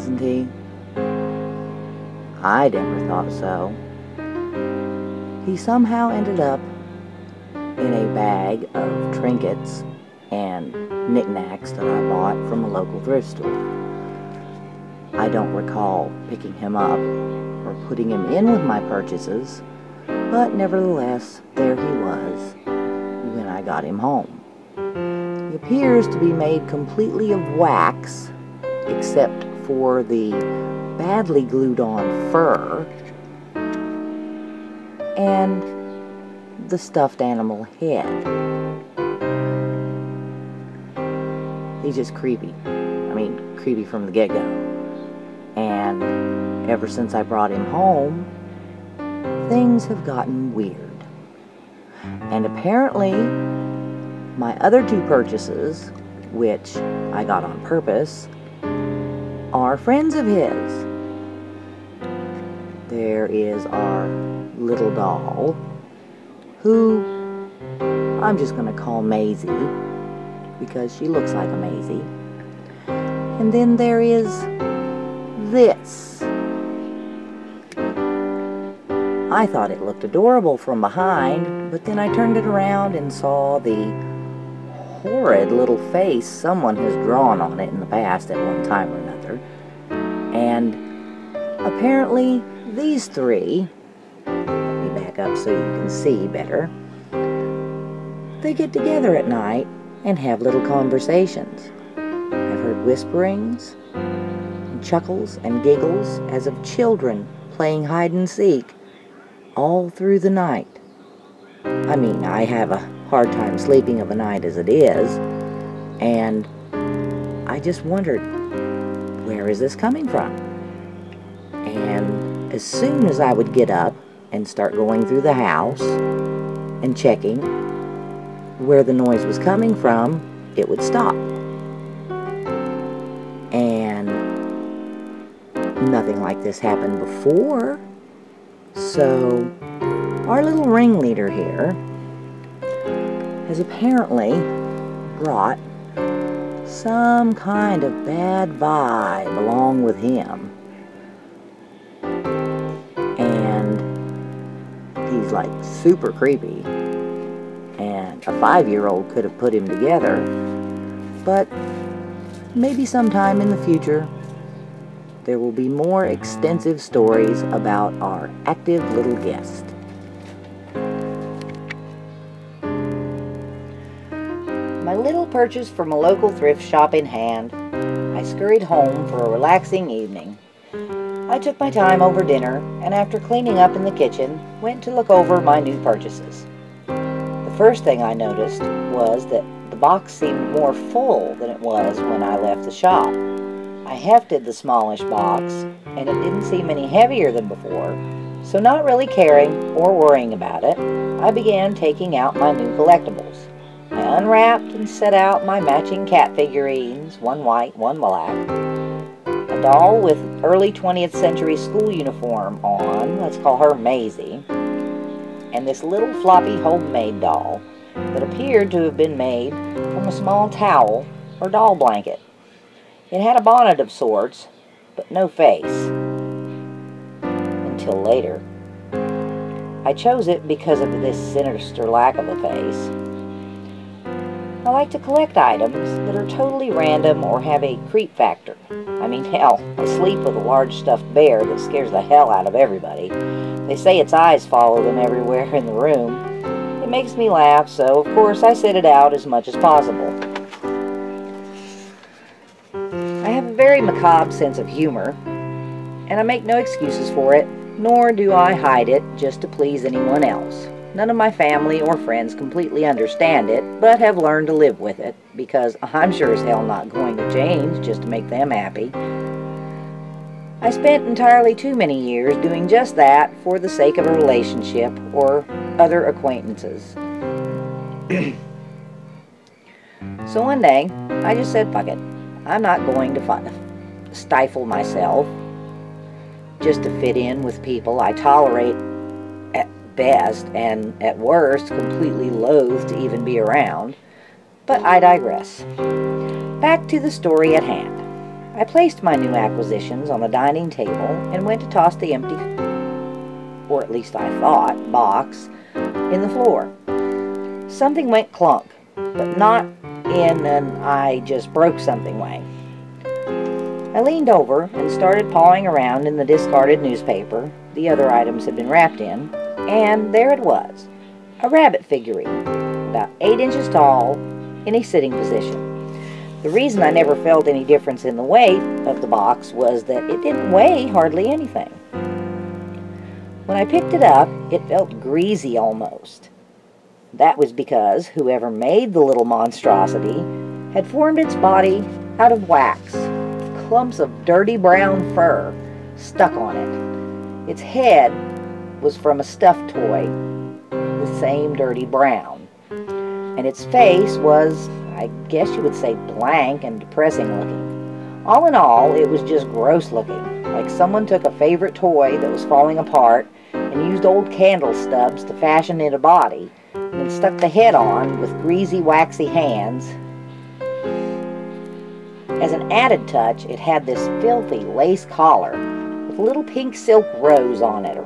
isn't he? I never thought so. He somehow ended up in a bag of trinkets and knickknacks that I bought from a local thrift store. I don't recall picking him up or putting him in with my purchases, but nevertheless, there he was when I got him home. He appears to be made completely of wax, except for the badly glued on fur and the stuffed animal head. He's just creepy. I mean, creepy from the get-go. And ever since I brought him home, things have gotten weird. And apparently, my other two purchases, which I got on purpose, are friends of his. There is our little doll, who I'm just going to call Maisie, because she looks like a Maisie. And then there is this. I thought it looked adorable from behind, but then I turned it around and saw the horrid little face someone has drawn on it in the past at one time or another. And apparently these three, let me back up so you can see better, they get together at night and have little conversations. I've heard whisperings and chuckles and giggles as of children playing hide and seek all through the night. I mean, I have a hard time sleeping of a night as it is, and I just wondered, where is this coming from? And as soon as I would get up and start going through the house and checking where the noise was coming from, it would stop. And nothing like this happened before. So our little ringleader here has apparently brought some kind of bad vibe along with him. And he's like super creepy. And a 5-year-old could have put him together. But maybe sometime in the future, there will be more extensive stories about our active little guest. My little purchase from a local thrift shop in hand, I scurried home for a relaxing evening. I took my time over dinner, and after cleaning up in the kitchen, went to look over my new purchases. The first thing I noticed was that the box seemed more full than it was when I left the shop. I hefted the smallish box, and it didn't seem any heavier than before, so not really caring or worrying about it, I began taking out my new collectibles. I unwrapped and set out my matching cat figurines, one white, one black, a doll with early 20th century school uniform on, let's call her Maisie, and this little floppy homemade doll that appeared to have been made from a small towel or doll blanket. It had a bonnet of sorts, but no face. Until later. I chose it because of this sinister lack of a face. I like to collect items that are totally random or have a creep factor. I mean, hell, I sleep with a large stuffed bear that scares the hell out of everybody. They say its eyes follow them everywhere in the room. It makes me laugh, so of course I sit it out as much as possible. I have a very macabre sense of humor, and I make no excuses for it, nor do I hide it just to please anyone else. None of my family or friends completely understand it, but have learned to live with it, because I'm sure as hell not going to change just to make them happy. I spent entirely too many years doing just that for the sake of a relationship or other acquaintances. So one day, I just said, fuck it. I'm not going to stifle myself just to fit in with people I tolerate at best and at worst completely loathe to even be around. But I digress. Back to the story at hand. I placed my new acquisitions on the dining table and went to toss the empty, or at least I thought, box in the floor. Something went clunk, but not in an I just broke something way. I leaned over and started pawing around in the discarded newspaper the other items had been wrapped in, and there it was, a rabbit figurine, about 8 inches tall, in a sitting position. The reason I never felt any difference in the weight of the box was that it didn't weigh hardly anything. When I picked it up, it felt greasy almost. That was because whoever made the little monstrosity had formed its body out of wax, with clumps of dirty brown fur stuck on it. Its head was from a stuffed toy, the same dirty brown, and its face was, I guess you would say, blank and depressing looking. All in all, it was just gross looking, like someone took a favorite toy that was falling apart and used old candle stubs to fashion it a body, and then stuck the head on with greasy, waxy hands. As an added touch, it had this filthy lace collar with a little pink silk rose on it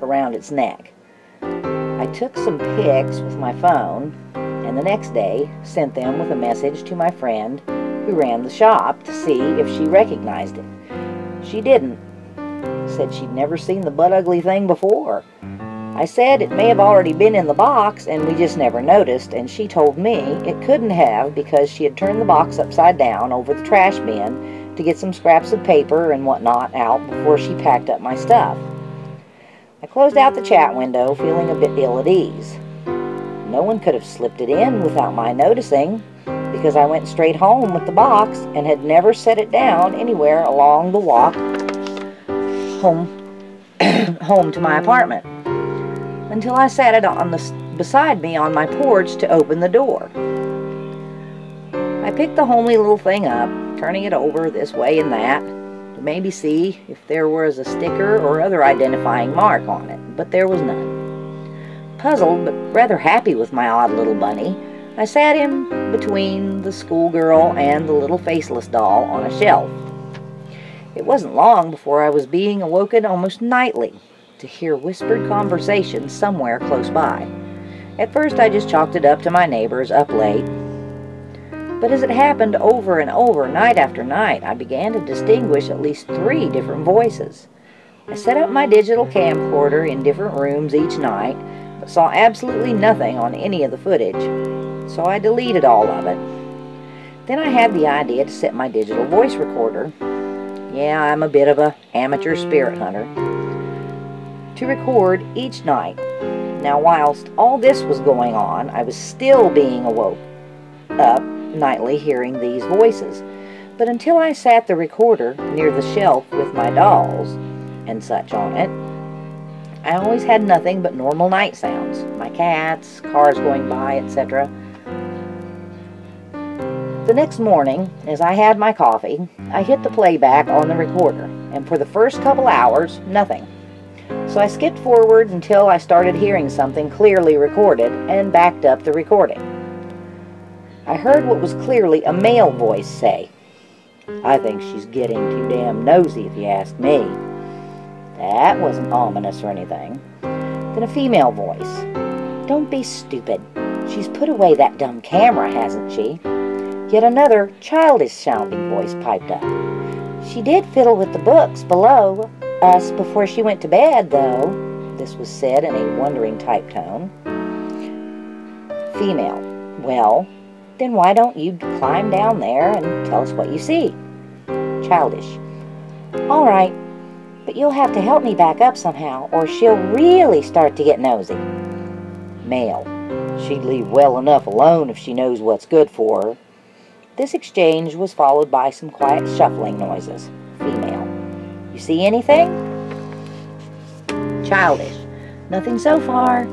around its neck. I took some pics with my phone, and the next day sent them with a message to my friend who ran the shop to see if she recognized it. She didn't. Said she'd never seen the butt-ugly thing before. I said it may have already been in the box and we just never noticed, and she told me it couldn't have because she had turned the box upside down over the trash bin to get some scraps of paper and whatnot out before she packed up my stuff. I closed out the chat window, feeling a bit ill at ease. No one could have slipped it in without my noticing, because I went straight home with the box and had never set it down anywhere along the walk home to my apartment, until I sat it beside me on my porch to open the door. I picked the homely little thing up, turning it over this way and that, to maybe see if there was a sticker or other identifying mark on it, but there was none. Puzzled, but rather happy with my odd little bunny, I sat him between the schoolgirl and the little faceless doll on a shelf. It wasn't long before I was being awoken almost nightly to hear whispered conversation somewhere close by. At first I just chalked it up to my neighbors up late, but as it happened over and over, night after night, I began to distinguish at least 3 different voices. I set up my digital camcorder in different rooms each night, but saw absolutely nothing on any of the footage, so I deleted all of it. Then I had the idea to set my digital voice recorder, yeah, I'm a bit of an amateur spirit hunter, to record each night. Now, whilst all this was going on, I was still being awoke up nightly hearing these voices. But until I sat the recorder near the shelf with my dolls and such on it, I always had nothing but normal night sounds, my cats, cars going by, etc. The next morning, as I had my coffee, I hit the playback on the recorder, and for the first couple hours, nothing. So I skipped forward until I started hearing something clearly recorded and backed up the recording. I heard what was clearly a male voice say, "I think she's getting too damn nosy if you ask me." That wasn't ominous or anything. Then a female voice, "Don't be stupid. She's put away that dumb camera, hasn't she?" Yet another childish-sounding voice piped up. "She did fiddle with the books below us before she went to bed, though." This was said in a wondering type tone. Female, "Well, then why don't you climb down there and tell us what you see?" Childish, "All right, but you'll have to help me back up somehow, or she'll really start to get nosy." Male, "She'd leave well enough alone if she knows what's good for her." This exchange was followed by some quiet shuffling noises. Female, "You see anything?" Childish, "Nothing so far."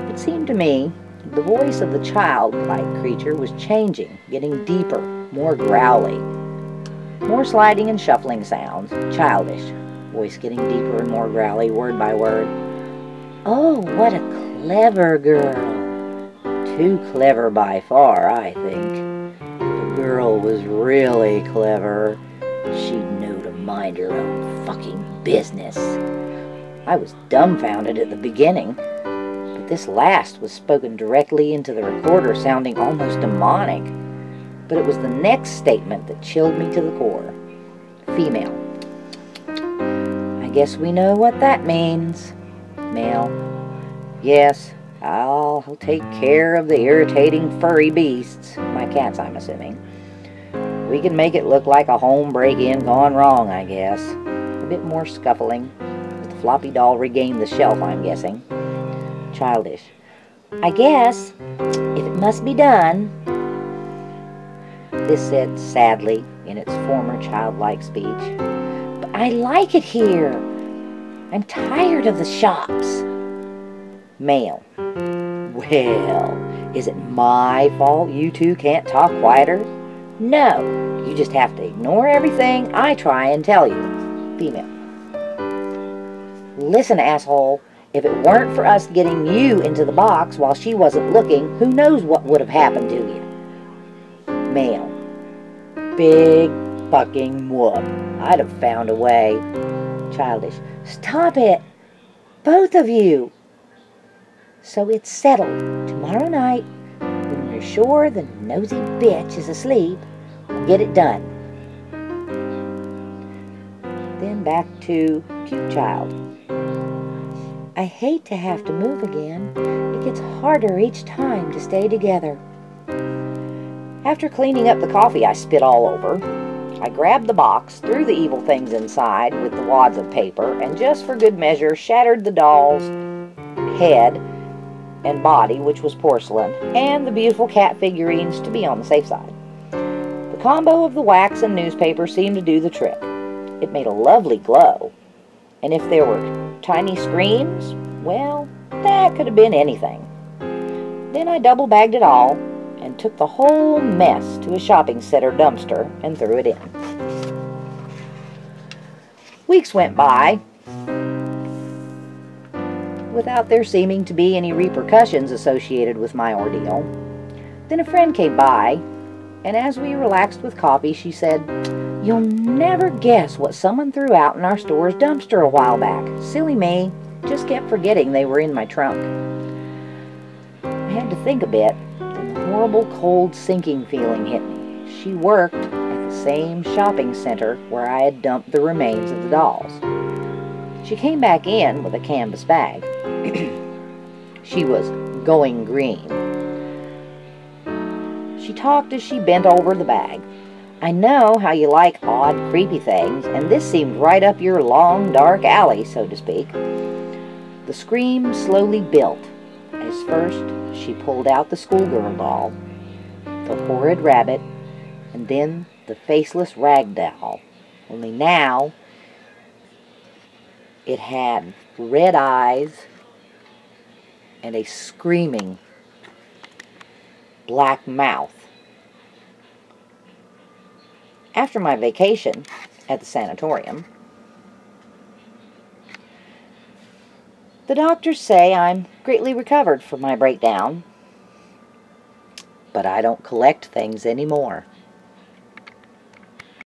It seemed to me the voice of the childlike creature was changing, getting deeper, more growly. More sliding and shuffling sounds. Childish, voice getting deeper and more growly, word by word. "Oh, what a clever girl. Too clever by far, I think. If a girl was really clever, She'd know to mind her own fucking business. I was dumbfounded at the beginning, but this last was spoken directly into the recorder, sounding almost demonic. But it was the next statement that chilled me to the core. Female. I guess we know what that means. Male. Yes, I'll take care of the irritating furry beasts. My cats, I'm assuming. We can make it look like a home break-in gone wrong, I guess. A bit more scuffling. The floppy doll regained the shelf, I'm guessing. Childish. I guess, if it must be done. This said sadly in its former childlike speech. But I like it here. I'm tired of the shops. Male. Well, is it my fault you two can't talk quieter? No, you just have to ignore everything I try and tell you. Female. Listen, asshole, if it weren't for us getting you into the box while she wasn't looking, who knows what would have happened to you? Male. Big fucking whoop. I'd have found a way. Childish. Stop it, both of you. So it's settled. Tomorrow night, when we're sure the nosy bitch is asleep, we'll get it done. Then back to cute child. I hate to have to move again. It gets harder each time to stay together. After cleaning up the coffee I spit all over, I grabbed the box, threw the evil things inside with the wads of paper, and just for good measure shattered the doll's head and body, which was porcelain, and the beautiful cat figurines to be on the safe side. The combo of the wax and newspaper seemed to do the trick. It made a lovely glow, and if there were tiny screams, well, that could have been anything. Then I double-bagged it all and took the whole mess to a shopping center dumpster and threw it in. Weeks went by without there seeming to be any repercussions associated with my ordeal. Then a friend came by, and as we relaxed with coffee, she said, "You'll never guess what someone threw out in our store's dumpster a while back. Silly me, just kept forgetting they were in my trunk." I had to think a bit, then the horrible cold sinking feeling hit me. She worked at the same shopping center where I had dumped the remains of the dolls. She came back in with a canvas bag. She was going green. She talked as she bent over the bag. "I know how you like odd, creepy things, and this seemed right up your long, dark alley, so to speak." The scream slowly built as first she pulled out the schoolgirl doll, the horrid rabbit, and then the faceless rag doll. Only now it had red eyes and a screaming black mouth. After my vacation at the sanatorium, the doctors say I'm greatly recovered from my breakdown, but I don't collect things anymore.